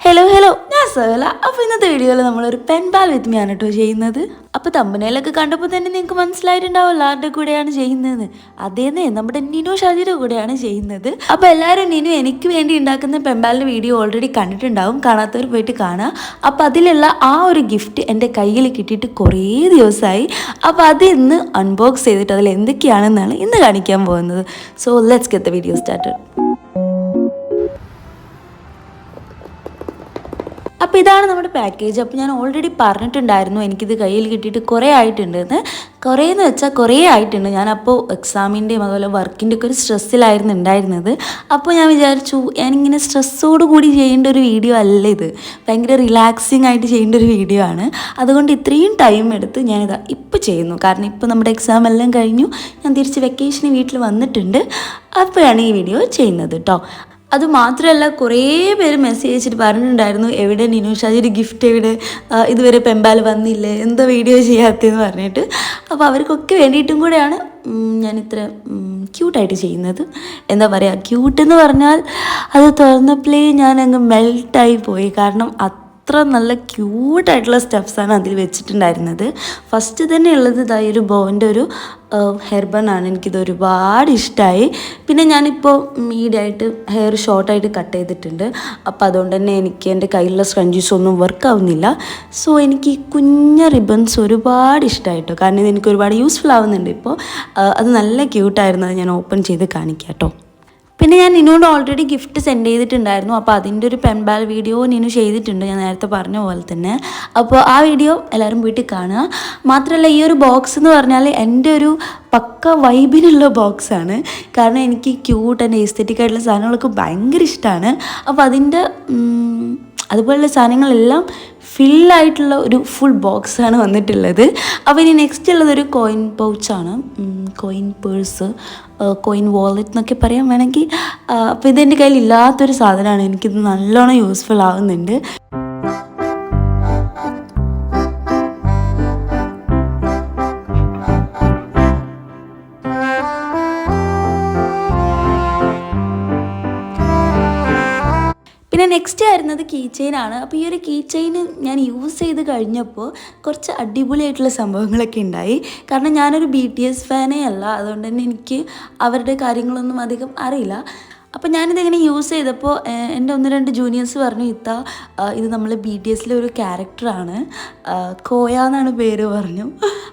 Hello ഞാൻ സഹല. അപ്പോൾ ഇന്നത്തെ വീഡിയോയിൽ നമ്മളൊരു പെൻ പാൽ വിത്ത് മീ ആണ് കേട്ടോ ചെയ്യുന്നത്. അപ്പോൾ തമ്പനയിലൊക്കെ കണ്ടപ്പോൾ തന്നെ നിങ്ങൾക്ക് മനസ്സിലായിട്ടുണ്ടാവുമല്ലോ ആരുടെ കൂടെയാണ് ചെയ്യുന്നത്. അതേന്നെ, നമ്മുടെ നിനു ഷാജിയുടെ കൂടെയാണ് ചെയ്യുന്നത്. അപ്പോൾ എല്ലാവരും നിനു എനിക്ക് വേണ്ടി ഉണ്ടാക്കുന്ന പെൻപാലിൻ്റെ വീഡിയോ ഓൾറെഡി കണ്ടിട്ടുണ്ടാവും. കാണാത്തവർ പോയിട്ട് കാണുക. അപ്പോൾ അതിലുള്ള ആ ഒരു ഗിഫ്റ്റ് എൻ്റെ കയ്യിൽ കിട്ടിയിട്ട് കുറേ ദിവസമായി. അപ്പോൾ അത് ഇന്ന് അൺബോക്സ് ചെയ്തിട്ട് അതിൽ എന്തൊക്കെയാണെന്നാണ് ഇന്ന് കാണിക്കാൻ പോകുന്നത്. So let's get the video started. അപ്പോൾ ഇതാണ് നമ്മുടെ പാക്കേജ്. അപ്പോൾ ഞാൻ ഓൾറെഡി പറഞ്ഞിട്ടുണ്ടായിരുന്നു എനിക്കിത് കയ്യിൽ കിട്ടിയിട്ട് കുറേ ആയിട്ടുണ്ടെന്ന്. കുറേയെന്ന് വെച്ചാൽ കുറേ ആയിട്ടുണ്ട്. ഞാനപ്പോൾ എക്സാമിൻ്റെയും അതുപോലെ വർക്കിൻ്റെ ഒക്കെ ഒരു സ്ട്രെസ്സിലായിരുന്നു ഉണ്ടായിരുന്നത്. അപ്പോൾ ഞാൻ വിചാരിച്ചു ഞാനിങ്ങനെ സ്ട്രെസ്സോട് കൂടി ചെയ്യേണ്ട ഒരു വീഡിയോ അല്ല ഇത്, ഭയങ്കര റിലാക്സിങ് ആയിട്ട് ചെയ്യേണ്ട ഒരു വീഡിയോ ആണ്. അതുകൊണ്ട് ഇത്രയും ടൈം എടുത്ത് ഞാനിതാ ഇപ്പോൾ ചെയ്യുന്നു. കാരണം ഇപ്പോൾ നമ്മുടെ എക്സാം എല്ലാം കഴിഞ്ഞു, ഞാൻ തിരിച്ച് വെക്കേഷന് വീട്ടിൽ വന്നിട്ടുണ്ട്. അപ്പോഴാണ് ഈ വീഡിയോ ചെയ്യുന്നത് കേട്ടോ. അതുമാത്രമല്ല കുറേ പേര് മെസ്സേജ് അയച്ചിട്ട് പറഞ്ഞിട്ടുണ്ടായിരുന്നു എവിടെ നിനു ഷാജിയുടെ ഗിഫ്റ്റ് എവിടെ, ഇതുവരെ പെമ്പാൽ വന്നില്ലേ, എന്താ വീഡിയോ ചെയ്യാത്തതെന്ന് പറഞ്ഞിട്ട്. അപ്പോൾ അവർക്കൊക്കെ വേണ്ടിയിട്ടും കൂടെയാണ് ഞാൻ ഇത്ര ക്യൂട്ടായിട്ട് ചെയ്യുന്നത്. എന്താ പറയുക, ക്യൂട്ടെന്ന് പറഞ്ഞാൽ അത് തുറന്നപ്പോഴേ ഞാൻ അങ്ങ് മെൽട്ടായി പോയി. കാരണം അത്ര നല്ല ക്യൂട്ടായിട്ടുള്ള സ്റ്റഫ്സാണ് അതിൽ വെച്ചിട്ടുണ്ടായിരുന്നത്. ഫസ്റ്റ് തന്നെ ഉള്ളത് ഇതായി ഒരു ബോവിൻ്റെ ഒരു ഹെയർ ബണ്ണാണ്. എനിക്കിത് ഒരുപാട് ഇഷ്ടമായി. പിന്നെ ഞാനിപ്പോൾ മീഡിയമായിട്ട് ഹെയർ ഷോർട്ടായിട്ട് കട്ട് ചെയ്തിട്ടുണ്ട്. അപ്പോൾ അതുകൊണ്ട് തന്നെ എനിക്ക് എൻ്റെ കയ്യിലുള്ള സ്ക്രഞ്ചീസ് ഒന്നും വർക്ക് ആവുന്നില്ല. സോ എനിക്ക് ഈ കുഞ്ഞ റിബൺസ് ഒരുപാട് ഇഷ്ടമായിട്ടോ. കാരണം ഇത് എനിക്ക് ഒരുപാട് യൂസ്ഫുൾ ആവുന്നുണ്ട് ഇപ്പോൾ. അത് നല്ല ക്യൂട്ടായിരുന്നു. അത് ഞാൻ ഓപ്പൺ ചെയ്ത് കാണിക്കാം കേട്ടോ. പിന്നെ ഞാൻ നിനോട് ഓൾറെഡി ഗിഫ്റ്റ് സെൻഡ് ചെയ്തിട്ടുണ്ടായിരുന്നു. അപ്പോൾ അതിൻ്റെ ഒരു പെൻപാൽ വീഡിയോ നിനു ചെയ്തിട്ടുണ്ട്, ഞാൻ നേരത്തെ പറഞ്ഞ പോലെ തന്നെ. അപ്പോൾ ആ വീഡിയോ എല്ലാവരും വീട്ടിൽ കാണുക. മാത്രമല്ല ഈ ഒരു ബോക്സ് എന്ന് പറഞ്ഞാൽ എൻ്റെ ഒരു പക്ക വൈബിനുള്ള ബോക്സാണ്. കാരണം എനിക്ക് ക്യൂട്ട് ആൻഡ് എസ്തെറ്റിക് ആയിട്ടുള്ള സാധനങ്ങളൊക്കെ ഭയങ്കര ഇഷ്ടമാണ്. അപ്പോൾ അതിൻ്റെ അതുപോലുള്ള സാധനങ്ങളെല്ലാം ഫില്ലായിട്ടുള്ള ഒരു ഫുൾ ബോക്സാണ് വന്നിട്ടുള്ളത്. അപ്പോൾ ഇനി നെക്സ്റ്റ് ഉള്ളതൊരു കോയിൻ പൗച്ചാണ്, കോയിൻ പേഴ്സ്, കോയിൻ വാലറ്റ് എന്നൊക്കെ പറയാൻ വേണമെങ്കിൽ. അപ്പോൾ ഇതെൻ്റെ കയ്യിൽ ഇല്ലാത്തൊരു സാധനമാണ്. എനിക്കിത് നല്ലോണം യൂസ്ഫുൾ ആവുന്നുണ്ട്. പിന്നെ നെക്സ്റ്റ് ആയിരുന്നത് കീ ചെയിനാണ്. അപ്പോൾ ഈ ഒരു കീ ചെയിൻ ഞാൻ യൂസ് ചെയ്ത് കഴിഞ്ഞപ്പോൾ കുറച്ച് അടിപൊളിയായിട്ടുള്ള സംഭവങ്ങളൊക്കെ ഉണ്ടായി. കാരണം ഞാനൊരു BTS ഫാനേ അല്ല, അതുകൊണ്ട് തന്നെ എനിക്ക് അവരുടെ കാര്യങ്ങളൊന്നും അധികം അറിയില്ല. അപ്പോൾ ഞാനിതിങ്ങനെ യൂസ് ചെയ്തപ്പോൾ എൻ്റെ 1-2 ജൂനിയേഴ്സ് പറഞ്ഞു, ഇത് നമ്മൾ BTSലെ ഒരു ക്യാരക്ടറാണ്, കോയ എന്നാണ് പേര് പറഞ്ഞു.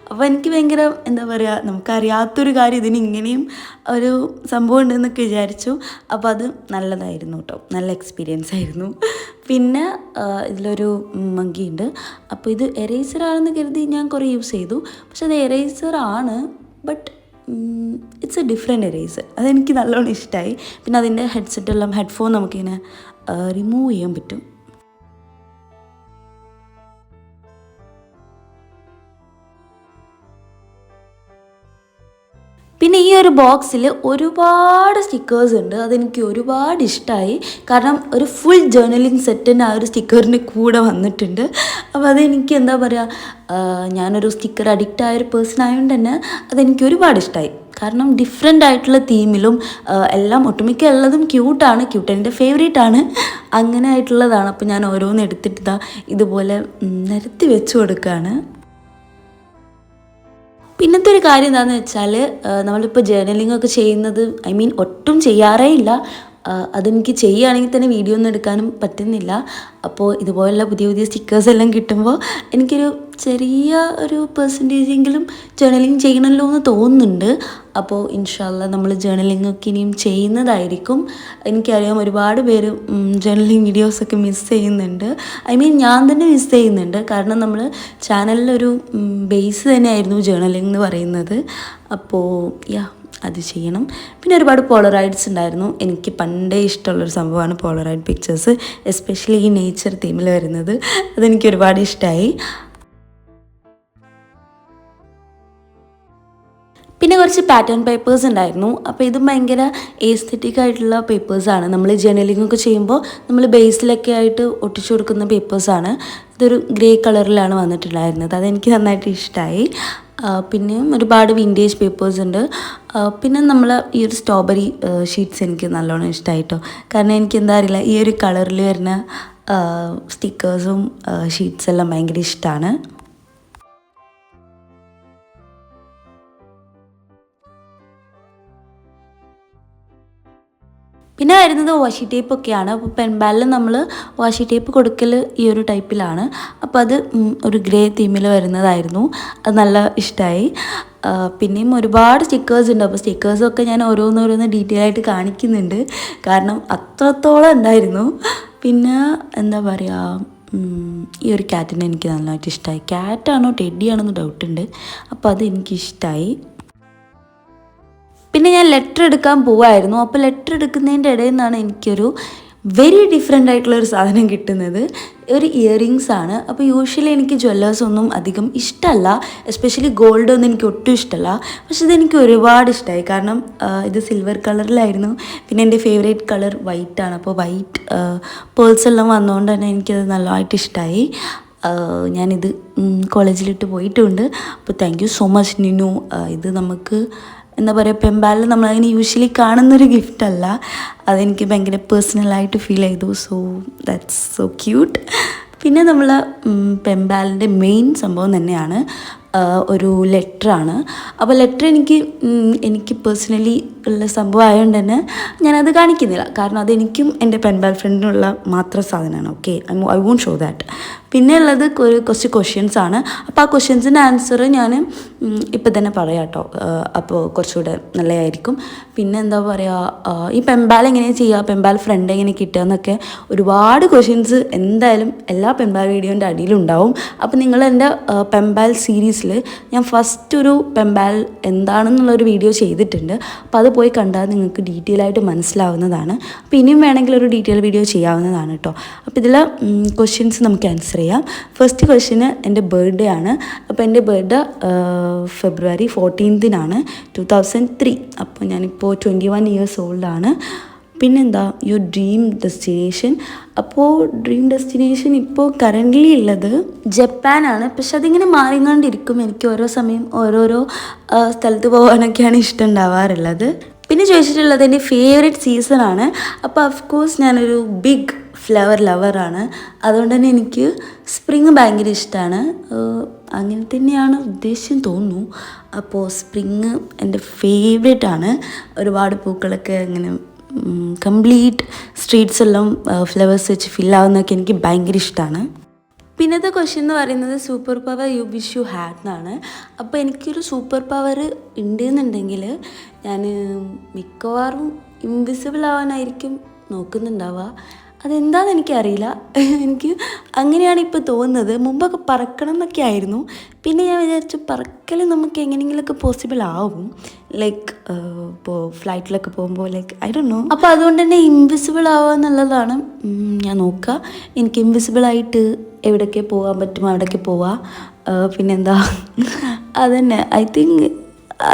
അപ്പോൾ എനിക്ക് ഭയങ്കര എന്താ പറയുക, നമുക്കറിയാത്തൊരു കാര്യം ഇതിന് ഇങ്ങനെയും ഒരു സംഭവം ഉണ്ടെന്നൊക്കെ വിചാരിച്ചു. അപ്പോൾ അത് നല്ലതായിരുന്നു കേട്ടോ, നല്ല എക്സ്പീരിയൻസ് ആയിരുന്നു. പിന്നെ ഇതിലൊരു മങ്കി ഉണ്ട്. അപ്പോൾ ഇത് എറേസറാണെന്ന് കരുതി ഞാൻ കുറേ യൂസ് ചെയ്തു. പക്ഷെ അത് എറേസറാണ്, but it's a different eraser. അതെനിക്ക് നല്ലോണം ഇഷ്ടമായി. പിന്നെ അതിൻ്റെ ഹെഡ്സെറ്റെല്ലാം ഹെഡ്ഫോൺ നമുക്കിങ്ങനെ റിമൂവ് ചെയ്യാൻ പറ്റും. പിന്നെ ഈ ഒരു ബോക്സിൽ ഒരുപാട് സ്റ്റിക്കേഴ്സ് ഉണ്ട്. അതെനിക്ക് ഒരുപാട് ഇഷ്ടമായി. കാരണം ഒരു ഫുൾ ജേർണലിങ് സെറ്റിന് ആ ഒരു സ്റ്റിക്കറിൻ്റെ കൂടെ വന്നിട്ടുണ്ട്. അപ്പോൾ അതെനിക്ക് എന്താ പറയുക, ഞാനൊരു സ്റ്റിക്കർ അഡിക്റ്റ് ആയൊരു പേഴ്സൺ ആയതുകൊണ്ട് തന്നെ അതെനിക്ക് ഒരുപാട് ഇഷ്ടമായി. കാരണം ഡിഫറെൻ്റ് ആയിട്ടുള്ള തീമിലും എല്ലാം ഒട്ടുമിക്ക ഉള്ളതും ക്യൂട്ടാണ്. ക്യൂട്ട് എൻ്റെ ഫേവറേറ്റാണ്, അങ്ങനെ ആയിട്ടുള്ളതാണ്. അപ്പോൾ ഞാൻ ഓരോന്ന് എടുത്തിട്ട് ഇതുപോലെ നിരത്തി വെച്ച് കൊടുക്കുകയാണ്. പിന്നത്തെ ഒരു കാര്യം എന്താണെന്ന് വെച്ചാൽ, നമ്മളിപ്പോൾ ജേർണലിംഗ് ഒക്കെ ചെയ്യുന്നത് ഒട്ടും ചെയ്യാറേ ഇല്ല. അതെനിക്ക് ചെയ്യുകയാണെങ്കിൽ തന്നെ വീഡിയോ ഒന്നും എടുക്കാനും പറ്റുന്നില്ല. അപ്പോൾ ഇതുപോലുള്ള പുതിയ പുതിയ സ്റ്റിക്കേഴ്സ് എല്ലാം കിട്ടുമ്പോൾ എനിക്കൊരു ചെറിയ ഒരു പെർസെൻറ്റേജെങ്കിലും ജേർണലിംഗ് ചെയ്യണമല്ലോ എന്ന് തോന്നുന്നുണ്ട്. അപ്പോൾ ഇൻഷാ അല്ലാ നമ്മൾ ജേർണലിംഗ് ഒക്കെ ഇനിയും ചെയ്യുന്നതായിരിക്കും. എനിക്കറിയാം ഒരുപാട് പേര് ജേർണലിംഗ് വീഡിയോസൊക്കെ മിസ് ചെയ്യുന്നുണ്ട്. ഞാൻ തന്നെ മിസ് ചെയ്യുന്നുണ്ട്. കാരണം നമ്മൾ ചാനലിലൊരു ബേസ് തന്നെയായിരുന്നു ജേർണലിംഗ് എന്ന് പറയുന്നത്. അപ്പോൾ അത് ചെയ്യണം. പിന്നെ ഒരുപാട് പോളറൈഡ്സ് ഉണ്ടായിരുന്നു. എനിക്ക് പണ്ടേ ഇഷ്ടമുള്ളൊരു സംഭവമാണ് പോളറൈഡ് പിക്ചേഴ്സ്, എസ്പെഷ്യലി ഈ നേച്ചർ തീമിൽ വരുന്നത്. അതെനിക്ക് ഒരുപാട് ഇഷ്ടമായി. പിന്നെ കുറച്ച് പാറ്റേൺ പേപ്പേഴ്സ് ഉണ്ടായിരുന്നു. അപ്പോൾ ഇതും ഭയങ്കര എസ്തെറ്റിക് ആയിട്ടുള്ള പേപ്പേഴ്സാണ്. നമ്മൾ ജേർണലിംഗ് ഒക്കെ ചെയ്യുമ്പോൾ നമ്മൾ ബേസിലൊക്കെ ആയിട്ട് ഒട്ടിച്ചു കൊടുക്കുന്ന പേപ്പേഴ്സാണ്. ഇതൊരു ഗ്രേ കളറിലാണ് വന്നിട്ടുണ്ടായിരുന്നത്. അതെനിക്ക് നന്നായിട്ട് ഇഷ്ടമായി. പിന്നെയും ഒരുപാട് വിൻറ്റേജ് പേപ്പേഴ്സ് ഉണ്ട്. പിന്നെ നമ്മൾ ഈ ഒരു സ്ട്രോബെറി ഷീറ്റ്സ് എനിക്ക് നല്ലോണം ഇഷ്ടമായിട്ടോ. കാരണം എനിക്ക് എന്താ അറിയില്ല, ഈ ഒരു കളറിൽ വരുന്ന സ്റ്റിക്കേഴ്സും ഷീറ്റ്സ് എല്ലാം ഭയങ്കര ഇഷ്ടമാണ്. പിന്നെ വരുന്നത് വാഷി ടേപ്പൊക്കെയാണ്. അപ്പോൾ പെൻബാലിൽ നമ്മൾ വാഷി ടേപ്പ് കൊടുക്കൽ ഈ ഒരു ടൈപ്പിലാണ്. അപ്പോൾ അത് ഒരു ഗ്രേ തീമിൽ വരുന്നതായിരുന്നു. അത് നല്ല ഇഷ്ടമായി. പിന്നെയും ഒരുപാട് സ്റ്റിക്കേഴ്സ് ഉണ്ട്. അപ്പോൾ സ്റ്റിക്കേഴ്സൊക്കെ ഞാൻ ഓരോന്നോരോന്ന് ഡീറ്റെയിൽ ആയിട്ട് കാണിക്കുന്നുണ്ട്, കാരണം അത്രത്തോളം ഉണ്ടായിരുന്നു. പിന്നെ എന്താ പറയുക, ഈ ഒരു ക്യാറ്റിനെ എനിക്ക് നല്ലതായിട്ട് ഇഷ്ടമായി. ക്യാറ്റാണോ ടെഡിയാണോ എന്ന് ഡൗട്ടുണ്ട്. അപ്പോൾ അത് എനിക്കിഷ്ടമായി. പിന്നെ ഞാൻ ലെറ്റർ എടുക്കാൻ പോവായിരുന്നു. അപ്പോൾ ലെറ്റർ എടുക്കുന്നതിൻ്റെ ഇടയിൽ നിന്നാണ് എനിക്കൊരു വെരി ഡിഫറെൻ്റ് ആയിട്ടുള്ളൊരു സാധനം കിട്ടുന്നത്. ഒരു ഇയറിങ്സ് ആണ്. അപ്പോൾ യൂഷ്വലി എനിക്ക് ജ്വല്ലേഴ്സ് ഒന്നും അധികം ഇഷ്ടമല്ല, എസ്പെഷ്യലി ഗോൾഡ് ഒന്നും എനിക്ക് ഒട്ടും ഇഷ്ടമല്ല. പക്ഷെ ഇതെനിക്ക് ഒരുപാട് ഇഷ്ടമായി, കാരണം ഇത് സിൽവർ കളറിലായിരുന്നു. പിന്നെ എൻ്റെ ഫേവറേറ്റ് കളർ വൈറ്റാണ്. അപ്പോൾ വൈറ്റ് പേൾസ് എല്ലാം വന്നുകൊണ്ട് തന്നെ എനിക്കത് നല്ലതായിട്ട് ഇഷ്ടമായി. ഞാനിത് കോളേജിലിട്ട് പോയിട്ടുമുണ്ട്. അപ്പോൾ താങ്ക് യു സോ മച്ച് നിനു. ഇത് നമുക്ക് എന്താ പറയുക, പെൻബാലിൽ നമ്മളതിന് യൂഷ്വലി കാണുന്നൊരു ഗിഫ്റ്റല്ല. അതെനിക്ക് ഭയങ്കര പേഴ്സണലായിട്ട് ഫീൽ ചെയ്തു. So that's so cute. പിന്നെ നമ്മൾ പെൻബാലിൻ്റെ മെയിൻ സംഭവം തന്നെയാണ് ഒരു ലെറ്ററാണ്. അപ്പോൾ ലെറ്റർ എനിക്ക് പേഴ്സണലി ഉള്ള സംഭവം ആയതുകൊണ്ട് തന്നെ ഞാനത് കാണിക്കുന്നില്ല, കാരണം അതെനിക്കും എൻ്റെ പെൻബാൽ ഫ്രണ്ടിനുള്ള മാത്രം സാധനമാണ്. Okay, I won't show that. പിന്നെ ഉള്ളത് കുറച്ച് ക്വസ്റ്റ്യൻസ് ആണ്. അപ്പോൾ ആ ക്വസ്റ്റ്യൻസിൻ്റെ ആൻസർ ഞാൻ ഇപ്പം തന്നെ പറയാം കേട്ടോ. അപ്പോൾ കുറച്ചുകൂടെ നല്ലതായിരിക്കും. പിന്നെ എന്താ പറയുക, ഈ പെൻബാൽ എങ്ങനെയാണ് ചെയ്യുക, പെൻബാൽ ഫ്രണ്ട് എങ്ങനെ കിട്ടുക എന്നൊക്കെ ഒരുപാട് ക്വസ്റ്റ്യൻസ് എന്തായാലും എല്ലാ പെൻബാൽ വീഡിയോൻ്റെ അടിയിലുണ്ടാവും. അപ്പോൾ നിങ്ങൾ എൻ്റെ പെൻബാൽ സീരീസിൽ ഞാൻ ഫസ്റ്റ് ഒരു പെൻബാൽ എന്താണെന്നുള്ളൊരു വീഡിയോ ചെയ്തിട്ടുണ്ട്. അപ്പോൾ അത് പോയി കണ്ടാൽ നിങ്ങൾക്ക് ഡീറ്റെയിൽ ആയിട്ട് മനസ്സിലാവുന്നതാണ്. അപ്പോൾ ഇനിയും വേണമെങ്കിൽ ഒരു ഡീറ്റെയിൽ വീഡിയോ ചെയ്യാവുന്നതാണ് കേട്ടോ. അപ്പോൾ ഇതിൽ ക്വസ്റ്റ്യൻസ് നമുക്ക് ആൻസർ ചെയ്യാം. ഫസ്റ്റ് ക്വസ്റ്റ്യന് എൻ്റെ ബർത്ത്ഡേ ആണ്. അപ്പോൾ എൻ്റെ ബർത്ത്ഡേ ഫെബ്രുവരി 14 2003. അപ്പോൾ ഞാനിപ്പോൾ 21 ഇയേഴ്സ് ഓൾഡാണ്. പിന്നെന്താ, യുവർ ഡ്രീം ഡെസ്റ്റിനേഷൻ. അപ്പോൾ ഡ്രീം ഡെസ്റ്റിനേഷൻ ഇപ്പോൾ കറൻ്റ്ലി ഉള്ളത് ജപ്പാനാണ്. പക്ഷെ അതിങ്ങനെ മാറിക്കൊണ്ടിരിക്കും. എനിക്ക് ഓരോ സമയം ഓരോരോ സ്ഥലത്ത് പോകാനൊക്കെയാണ് ഇഷ്ടം ഉണ്ടാവാറുള്ളത്. പിന്നെ ചോദിച്ചിട്ടുള്ളത് എൻ്റെ ഫേവറേറ്റ് സീസണാണ്. അപ്പോൾ അഫ്കോഴ്സ് ഞാനൊരു ബിഗ് ഫ്ലവർ ലവറാണ്. അതുകൊണ്ട് തന്നെ എനിക്ക് സ്പ്രിങ് ഭയങ്കര ഇഷ്ടമാണ്. അങ്ങനെ തന്നെയാണ് ഉദ്ദേശം തോന്നുന്നു. അപ്പോൾ സ്പ്രിങ് എൻ്റെ ഫേവറേറ്റ് ആണ്. ഒരുപാട് പൂക്കളൊക്കെ ഇങ്ങനെ കംപ്ലീറ്റ് സ്ട്രീറ്റ്സ് എല്ലാം ഫ്ലവേഴ്സ് വെച്ച് ഫില്ലാവുന്നതൊക്കെ എനിക്ക് ഭയങ്കര ഇഷ്ടമാണ്. പിന്നത്തെ ക്വസ്റ്റ്യൻ എന്ന് പറയുന്നത് super power you wish you had എന്നാണ്. അപ്പോൾ എനിക്കൊരു സൂപ്പർ പവർ ഉണ്ട് എന്നുണ്ടെങ്കിൽ ഞാൻ മിക്കവാറും ഇൻവിസിബിൾ ആവാനായിരിക്കും നോക്കുന്നുണ്ടാവുക. അതെന്താണെന്ന് എനിക്കറിയില്ല, എനിക്ക് അങ്ങനെയാണ് ഇപ്പോൾ തോന്നുന്നത്. മുമ്പൊക്കെ പറക്കണം എന്നൊക്കെ ആയിരുന്നു. പിന്നെ ഞാൻ വിചാരിച്ചു പറക്കൽ നമുക്ക് എങ്ങനെയെങ്കിലുമൊക്കെ പോസിബിൾ ആവും, ലൈക്ക് ഇപ്പോൾ ഫ്ലൈറ്റിലൊക്കെ പോകുമ്പോൾ, ലൈക്ക് ഐ ഡോണ്ട് നോ. അപ്പോൾ അതുകൊണ്ട് തന്നെ ഇൻവിസിബിൾ ആവുക എന്നുള്ളതാണ് ഞാൻ നോക്കുക. എനിക്ക് ഇൻവിസിബിളായിട്ട് എവിടെയൊക്കെ പോകാൻ പറ്റുമോ അവിടെയൊക്കെ പോവാം. പിന്നെന്താ, അതന്നെ ഐ തിങ്ക്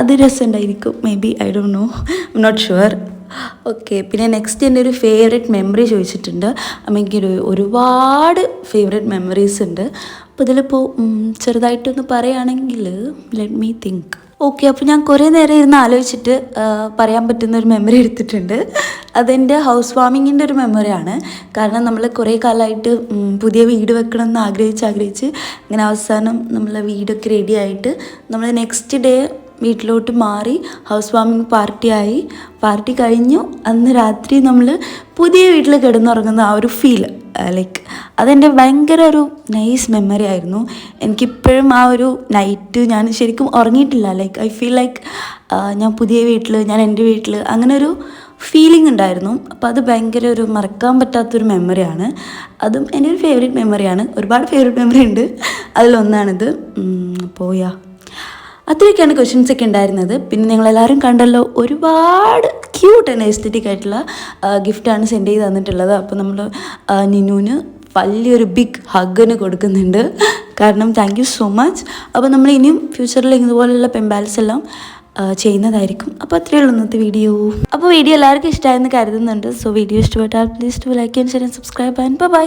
അത് രസമുണ്ടായിരിക്കും. Maybe, I don't know, I am not sure. Okay, പിന്നെ നെക്സ്റ്റ് എൻ്റെ ഒരു ഫേവറേറ്റ് മെമ്മറി ചോദിച്ചിട്ടുണ്ട്. എനിക്കൊരു ഒരുപാട് ഫേവറേറ്റ് മെമ്മറീസ് ഉണ്ട്. അപ്പോൾ ഇതിലിപ്പോൾ ചെറുതായിട്ടൊന്ന് പറയുകയാണെങ്കിൽ ലെറ്റ് മീ തിങ്ക്. ഓക്കെ, അപ്പോൾ ഞാൻ കുറേ നേരം ഇരുന്ന് ആലോചിച്ചിട്ട് പറയാൻ പറ്റുന്ന ഒരു മെമ്മറി എടുത്തിട്ടുണ്ട്. അതെൻ്റെ ഹൗസ് വാമിങ്ങിൻ്റെ ഒരു മെമ്മറിയാണ്. കാരണം നമ്മൾ കുറേ കാലമായിട്ട് പുതിയ വീട് വെക്കണം എന്ന് ആഗ്രഹിച്ച് ഇങ്ങനെ അവസാനം നമ്മളെ വീടൊക്കെ റെഡി ആയിട്ട് നമ്മൾ നെക്സ്റ്റ് ഡേ വീട്ടിലോട്ട് മാറി ഹൗസ് വാമിങ് പാർട്ടി കഴിഞ്ഞു. അന്ന് രാത്രി നമ്മൾ പുതിയ വീട്ടിൽ കിടന്നുറങ്ങുന്ന ആ ഒരു ഫീൽ, ലൈക്ക് അതെൻ്റെ ഭയങ്കര ഒരു നൈസ് മെമ്മറി ആയിരുന്നു. എനിക്കിപ്പോഴും ആ ഒരു നൈറ്റ് ഞാൻ ശരിക്കും ഉറങ്ങിയിട്ടില്ല. ലൈക്ക് ഐ ഫീൽ ലൈക്ക് ഞാൻ പുതിയ വീട്ടിൽ, ഞാൻ എൻ്റെ വീട്ടിൽ, അങ്ങനെ ഒരു ഫീലിംഗ് ഉണ്ടായിരുന്നു. അപ്പോൾ അത് ഭയങ്കര ഒരു മറക്കാൻ പറ്റാത്തൊരു മെമ്മറിയാണ്. അതും എൻ്റെ ഒരു ഫേവറേറ്റ് മെമ്മറിയാണ്. ഒരുപാട് ഫേവറേറ്റ് മെമ്മറി ഉണ്ട്, അതിലൊന്നാണിത്. അപ്പോൾ അത്രയൊക്കെയാണ് ക്വസ്റ്റ്യൻസ് ഒക്കെ ഉണ്ടായിരുന്നത്. പിന്നെ നിങ്ങളെല്ലാവരും കണ്ടല്ലോ, ഒരുപാട് ക്യൂട്ട് ആൻഡ് എസ്തെറ്റിക് ആയിട്ടുള്ള ഗിഫ്റ്റാണ് സെൻഡ് ചെയ്ത് തന്നിട്ടുള്ളത്. അപ്പോൾ നമ്മൾ നിനുവിന് വലിയൊരു ബിഗ് ഹഗ്ഗിന് കൊടുക്കുന്നുണ്ട്. കാരണം താങ്ക് യു സോ മച്ച്. അപ്പോൾ നമ്മൾ ഇനിയും ഫ്യൂച്ചറിൽ ഇതുപോലുള്ള പെൻബാൽസ് എല്ലാം ചെയ്യുന്നതായിരിക്കും. അപ്പോൾ അത്രയേ ഉള്ളൂ ഇന്നത്തെ വീഡിയോ. അപ്പോൾ വീഡിയോ എല്ലാവർക്കും ഇഷ്ടമായെന്ന് കരുതുന്നുണ്ട്. സോ വീഡിയോ ഇഷ്ടപ്പെട്ടാൽ please to like and share and subscribe and by.